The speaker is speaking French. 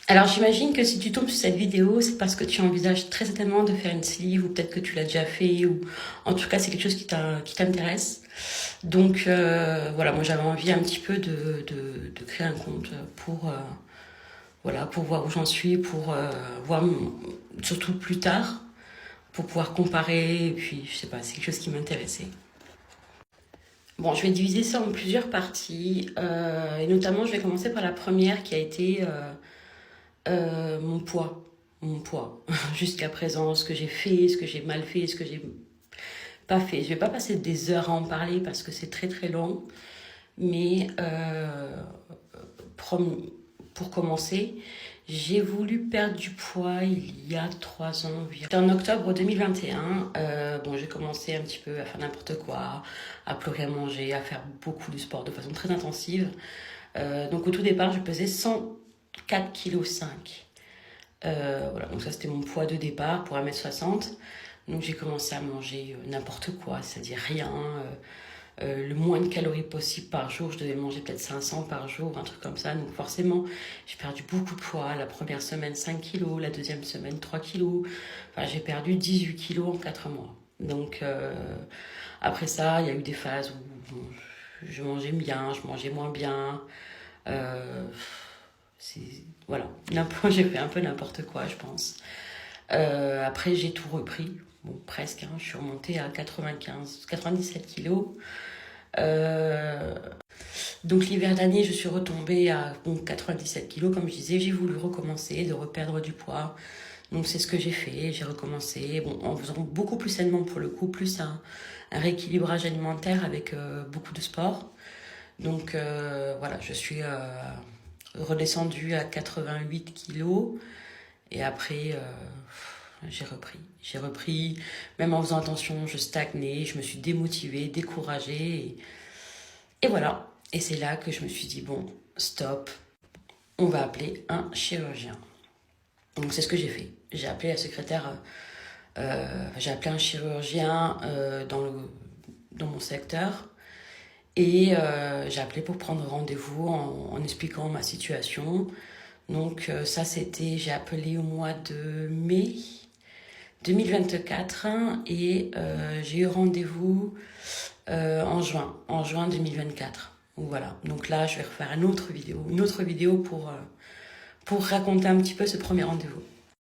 Alors j'imagine que si tu tombes sur cette vidéo, c'est parce que tu envisages très certainement de faire une sleeve ou peut-être que tu l'as déjà fait ou en tout cas c'est quelque chose qui t'intéresse. Donc voilà, moi j'avais envie un petit peu de créer un compte pour voilà, pour voir où j'en suis, pour voir surtout plus tard, pour pouvoir comparer et puis je sais pas, c'est quelque chose qui m'intéressait. Bon, je vais diviser ça en plusieurs parties et notamment je vais commencer par la première qui a été mon poids. Mon poids. Jusqu'à présent, ce que j'ai fait, ce que j'ai mal fait, ce que j'ai pas fait. Je vais pas passer des heures à en parler parce que c'est très très long. Mais pour commencer, j'ai voulu perdre du poids il y a 3 ans environ. C'était en octobre 2021. Bon, j'ai commencé un petit peu à faire n'importe quoi, à pleurer, à manger, à faire beaucoup de sport de façon très intensive. Donc au tout départ, je pesais 104,5 kg. Voilà, donc ça c'était mon poids de départ pour 1,60 m. Donc j'ai commencé à manger n'importe quoi, c'est-à-dire rien, le moins de calories possible par jour. Je devais manger peut-être 500 par jour, un truc comme ça. Donc forcément, j'ai perdu beaucoup de poids. La première semaine, 5 kilos, la deuxième semaine, 3 kilos. Enfin, j'ai perdu 18 kilos en 4 mois. Donc après ça, il y a eu des phases où bon, je mangeais bien, je mangeais moins bien. Euh, c'est voilà, j'ai fait un peu n'importe quoi, je pense. Après, j'ai tout repris. Bon, presque, hein, je suis remontée à 97 kilos. Euh, donc l'hiver dernier, je suis retombée à donc 97 kilos. Comme je disais, j'ai voulu recommencer, de reperdre du poids. Donc c'est ce que j'ai fait, j'ai recommencé, bon, en faisant beaucoup plus sainement pour le coup, plus un rééquilibrage alimentaire avec beaucoup de sport. Donc voilà, je suis redescendue à 88 kilos et après j'ai repris. J'ai repris, même en faisant attention, je stagnais, je me suis démotivée, découragée. Et voilà. Et c'est là que je me suis dit, bon, stop, on va appeler un chirurgien. Donc c'est ce que j'ai fait. J'ai appelé la secrétaire, j'ai appelé un chirurgien dans mon secteur. Et j'ai appelé pour prendre rendez-vous en expliquant ma situation. Donc ça c'était, j'ai appelé au mois de mai 2024 et j'ai eu rendez-vous en juin 2024. Donc voilà, donc là je vais refaire une autre vidéo pour raconter un petit peu ce premier rendez-vous.